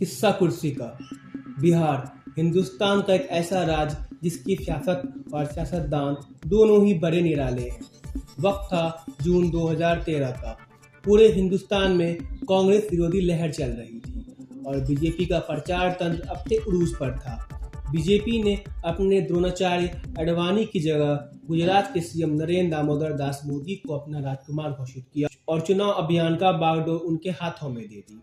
किस्सा कुर्सी का। बिहार हिंदुस्तान का एक ऐसा राज्य जिसकी सियासत और सियासतदान दोनों ही बड़े निराले हैं। वक्त था जून 2013 का। पूरे हिंदुस्तान में कांग्रेस विरोधी लहर चल रही थी और बीजेपी का प्रचार तंत्र अपने उरूज पर था। बीजेपी ने अपने द्रोणाचार्य अडवाणी की जगह गुजरात के सीएम नरेंद्र दामोदर दास मोदी को अपना राजकुमार घोषित किया और चुनाव अभियान का बागडोर उनके हाथों में दे दी।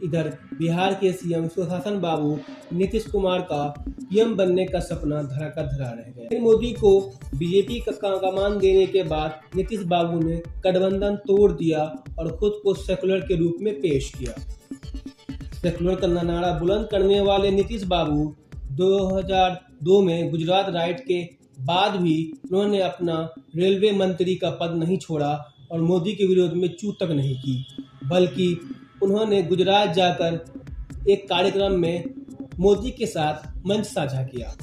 इधर बिहार के सीएम सुशासन बाबू नीतीश कुमार का पीएम बनने का सपना धरा का धरा रह गया। मोदी को बीजेपी का कमान देने के बाद नीतीश बाबू ने गठबंधन तोड़ दिया और खुद को सेकुलर के रूप में पेश किया। सेकुलर का नारा बुलंद करने वाले नीतीश बाबू 2002 में गुजरात राइट के बाद भी उन्होंने अपना रेलवे मंत्री का पद नहीं छोड़ा और मोदी के विरोध में चूक तक नहीं की, बल्कि उन्होंने गुजरात जाकर एक कार्यक्रम में मोदी के साथ मंच साझा किया।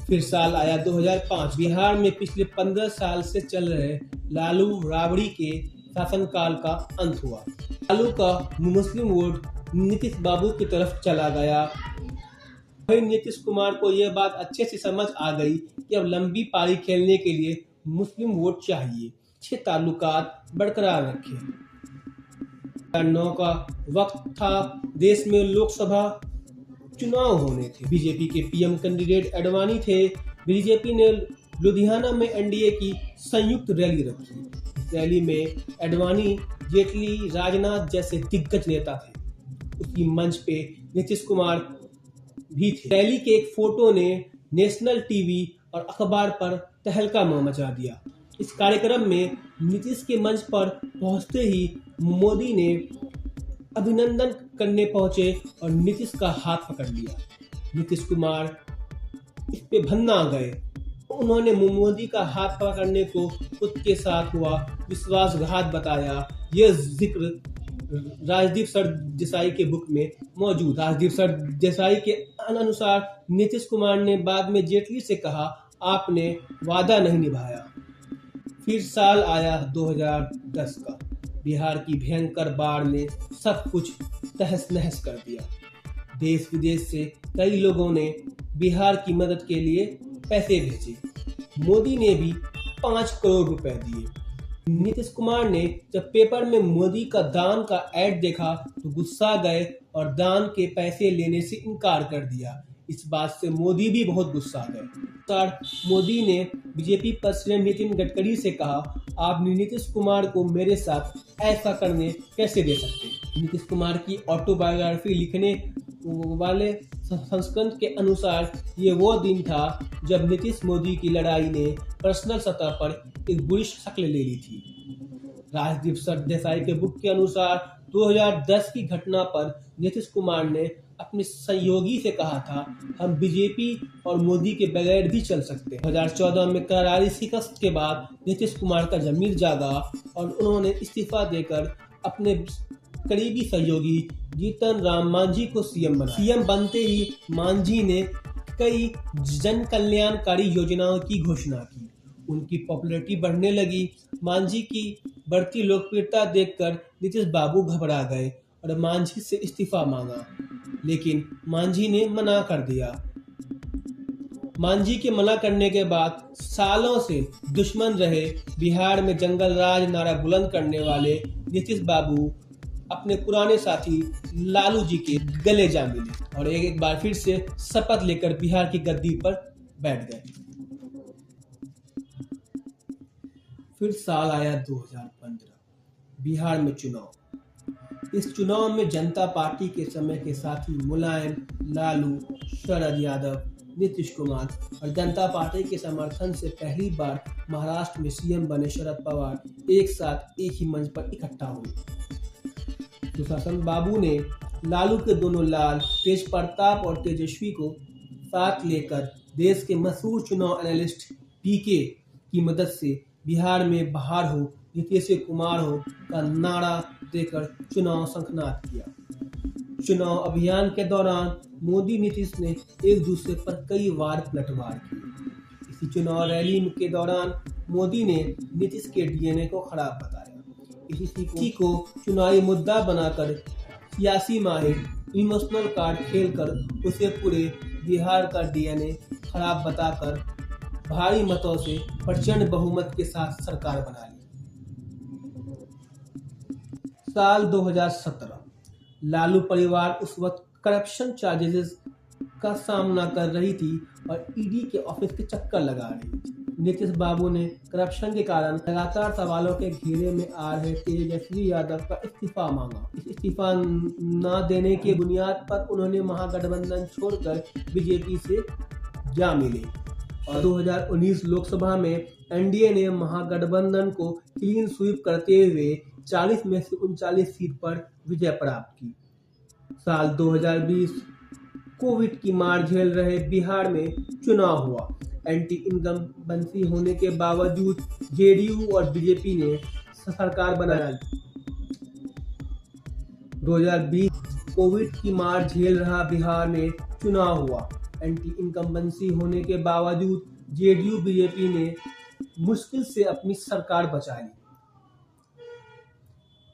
फिर साल आया 2005। बिहार में पिछले 15 साल से चल रहे लालू राबड़ी के शासनकाल का अंत हुआ। लालू का मुस्लिम वोट नीतीश बाबू की तरफ चला गया। वहीं नीतीश कुमार को यह बात अच्छे से समझ आ गई कि अब लंबी पारी खेलने के लिए मुस्लिम वोट चाहिए। अच्छे ताल्लुकात बरकरार रखे। 2009 का वक्त था, देश में लोकसभा चुनाव होने थे। बीजेपी के पीएम कैंडिडेट अडवाणी थे। बीजेपी ने लुधियाना में एनडीए की संयुक्त रैली रखी। इस रैली में अडवाणी, जेटली, राजनाथ जैसे दिग्गज नेता थे। उसी मंच पे नीतीश कुमार भी थे। रैली के एक फोटो ने नेशनल टीवी और अखबार पर तहलका मचा दिया। इस कार्यक्रम में नीतीश के मंच पर पहुंचते ही मोदी ने अभिनंदन करने पहुंचे और नीतीश का हाथ पकड़ लिया। नीतीश कुमार इस पे भन्ना गए। उन्होंने मोदी का हाथ पकड़ने को खुद के साथ हुआ विश्वासघात बताया। यह जिक्र राजदीप सरदेसाई के बुक में मौजूद। राजदीप सरदेसाई के अनुसार नीतीश कुमार ने बाद में जेटली से कहा, आपने वादा नहीं निभाया। फिर साल आया 2010 का। बिहार की भयंकर बाढ़ ने सब कुछ तहस नहस कर दिया। देश विदेश से कई लोगों ने बिहार की मदद के लिए पैसे भेजे। मोदी ने भी 5 करोड़ रुपए दिए। नीतीश कुमार ने जब पेपर में मोदी का दान का ऐड देखा तो गुस्सा गए और दान के पैसे लेने से इनकार कर दिया। इस बात से मोदी भी बहुत गुस्सा गए। मोदी ने बीजेपी प्रेसिडेंट नितिन गडकरी से कहा, आप नीतीश कुमार को मेरे साथ ऐसा करने कैसे दे सकते। नीतीश कुमार की ऑटोबायोग्राफी लिखने वाले संस्करण के अनुसार ये वो दिन था जब नीतीश मोदी की लड़ाई ने पर्सनल सतह पर एक बुरी शक्ल ले ली थी। राजदीप सरदेसाई के बुक के अनुसार 2010 की घटना पर नीतीश कुमार ने अपने सहयोगी से कहा था, हम बीजेपी और मोदी के बगैर भी चल सकते हैं। 2014 में करारी शिकस्त के बाद नीतीश कुमार का जमीर जागा और उन्होंने इस्तीफा देकर अपने करीबी सहयोगी जीतन राम मांझी को सीएम बनाया। सीएम बनते ही मांझी ने कई जन कल्याणकारी योजनाओं की घोषणा की। उनकी पॉपुलैरिटी बढ़ने लगी। मांझी की बढ़ती लोकप्रियता देखकर नीतीश बाबू घबरा गए और मांझी से इस्तीफा मांगा, लेकिन मांझी ने मना कर दिया। मांझी के मना करने के बाद सालों से दुश्मन रहे बिहार में जंगल राज नारा बुलंद करने वाले नीतीश बाबू अपने पुराने साथी लालू जी के गले जा मिले और एक बार फिर से शपथ लेकर बिहार की गद्दी पर बैठ गए। फिर साल आया 2015। बिहार में चुनाव। इस चुनाव में जनता पार्टी के समय के साथी मुलायम, लालू, शरद यादव, नीतीश कुमार और जनता पार्टी के समर्थन से पहली बार महाराष्ट्र में सीएम बने शरद पवार एक साथ एक ही मंच पर इकट्ठा हुए। सुशासन बाबू ने लालू के दोनों लाल, तेज प्रताप और तेजस्वी को साथ लेकर देश के मशहूर चुनाव एनालिस्ट पीके की मदद से बिहार में बाहर हो, नीतीश कुमार हो का नारा देकर चुनाव शंखनाद किया। चुनाव अभियान के दौरान मोदी नीतीश ने एक दूसरे पर कई बार पलटवार की। इसी चुनाव रैली के दौरान मोदी ने नीतीश के डीएनए को खराब बताया। इसी को चुनावी मुद्दा बनाकर सियासी माहिर इमोशनल कार्ड खेलकर उसे पूरे बिहार का डीएनए खराब बताकर भारी मतों से प्रचंड बहुमत के साथ सरकार बना ली। साल 2017 लालू परिवार उस वक्त करप्शन चार्जेस का सामना कर रही थी और ईडी के ऑफिस के चक्कर लगा रही थी। नीतीश बाबू ने करप्शन के कारण लगातार सवालों के घेरे में आ रहे तेजस्वी यादव का इस्तीफा मांगा। इस्तीफा न देने के बुनियाद पर उन्होंने महागठबंधन छोड़कर बीजेपी से जा मिले और 2019 लोकसभा में एनडीए ने महागठबंधन को क्लीन स्वीप करते हुए 40 में से 39 सीट पर विजय प्राप्त की। साल 2020 कोविड की मार झेल रहे बिहार में चुनाव हुआ। एंटी इनकम्बेंसी होने के बावजूद जेडीयू और बीजेपी ने सरकार बनाया। 2020 कोविड की मार झेल रहा बिहार में चुनाव हुआ। एंटी इनकम्बेंसी होने के बावजूद जेडीयू बीजेपी ने मुश्किल से अपनी सरकार बचा ली।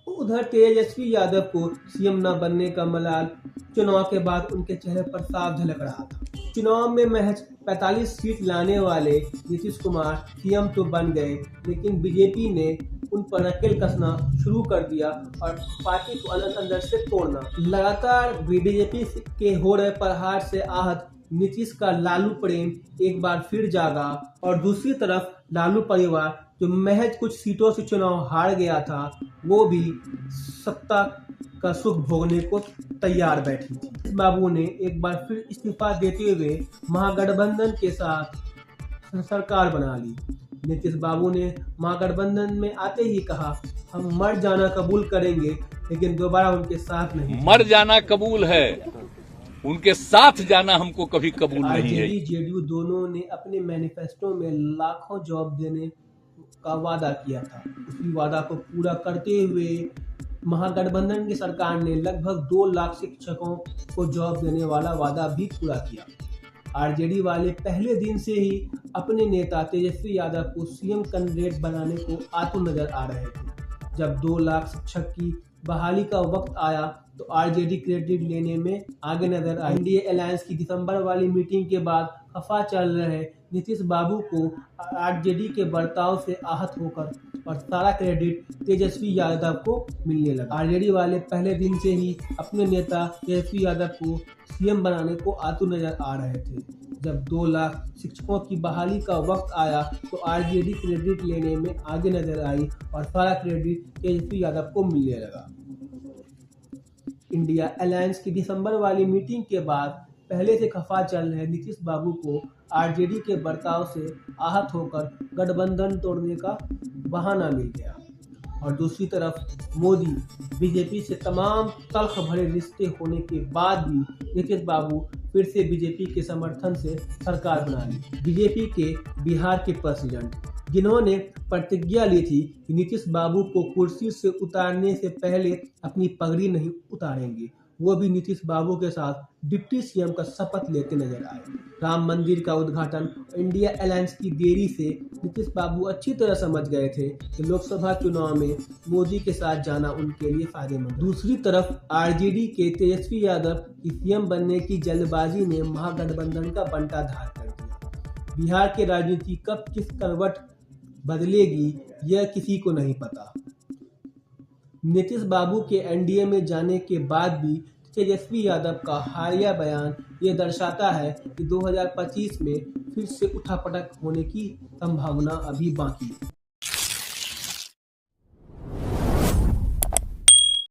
उधर तेजस्वी यादव को सीएम न बनने का मलाल चुनाव के बाद उनके चेहरे पर साफ झलक रहा था। चुनाव में महज 45 सीट लाने वाले नीतीश कुमार सीएम तो बन गए, लेकिन बीजेपी ने उन पर नकेल कसना शुरू कर दिया और पार्टी को अंदर से तोड़ना। लगातार बीजेपी के हो रहे प्रहार से आहत नीतीश का लालू प्रेम एक बार फिर जागा और दूसरी तरफ लालू परिवार जो महज कुछ सीटों से चुनाव हार गया था, वो भी सत्ता का सुख भोगने को तैयार बैठी थी। नीतीश बाबू ने एक बार फिर इस्तीफा देते हुए महागठबंधन के साथ सरकार बना ली। नीतीश बाबू ने महागठबंधन में आते ही कहा, हम मर जाना कबूल करेंगे लेकिन दोबारा उनके साथ नहीं। मर जाना कबूल है, उनके साथ जाना हमको कभी कबूल नहीं है। जेडीयू दोनों ने अपने मैनिफेस्टो में लाखों जॉब देने का वादा किया था। उसी वादा को पूरा करते हुए महागठबंधन की सरकार ने लगभग 2 लाख शिक्षकों को जॉब देने वाला वादा भी पूरा किया। आरजेडी वाले पहले दिन से ही अपने नेता तेजस्वी यादव को सीएम कैंडिडेट बनाने को आतुर नजर आ रहे थे। जब 2 लाख शिक्षक की बहाली का वक्त आया तो आरजेडी क्रेडिट लेने में आगे नजर आई। एनडीए अलायंस की दिसंबर वाली मीटिंग के बाद खफा चल रहे नीतीश बाबू को आरजेडी के बर्ताव से आहत होकर और सारा क्रेडिट तेजस्वी यादव को मिलने लगा। आरजेडी वाले पहले दिन से ही अपने नेता तेजस्वी यादव को सीएम बनाने को आतुर नजर आ रहे थे। जब 2 लाख शिक्षकों की बहाली का वक्त आया तो आरजेडी क्रेडिट लेने में आगे नजर आई और सारा क्रेडिट तेजस्वी यादव को मिलने लगा। इंडिया अलायंस की दिसंबर वाली मीटिंग के बाद पहले से खफा चल रहे नीतीश बाबू को आरजेडी के बर्ताव से आहत होकर गठबंधन तोड़ने का बहाना मिल गया और दूसरी तरफ मोदी बीजेपी से तमाम तल्ख भरे रिश्ते होने के बाद भी नीतीश बाबू फिर से बीजेपी के समर्थन से सरकार बना ली। बीजेपी के बिहार के प्रेसिडेंट जिन्होंने प्रतिज्ञा ली थी कि नीतीश बाबू को कुर्सी से उतारने से पहले अपनी पगड़ी नहीं उतारेंगे, वो भी नीतीश बाबू के साथ डिप्टी सीएम का शपथ लेते नजर आए। राम मंदिर का उद्घाटन इंडिया अलायंस की देरी से नीतीश बाबू अच्छी तरह समझ गए थे कि लोकसभा चुनाव में मोदी के साथ जाना उनके लिए फायदेमंद। दूसरी तरफ आरजेडी के तेजस्वी यादव की सीएम बनने की जल्दबाजी ने महागठबंधन का बंटाधार कर दिया। बिहार की राजनीति कब किस करवट बदलेगी यह किसी को नहीं पता। नीतीश बाबू के एनडीए में जाने के बाद भी तेजस्वी यादव का हालिया बयान ये दर्शाता है कि 2025 में फिर से उठापटक होने की संभावना अभी बाकी है।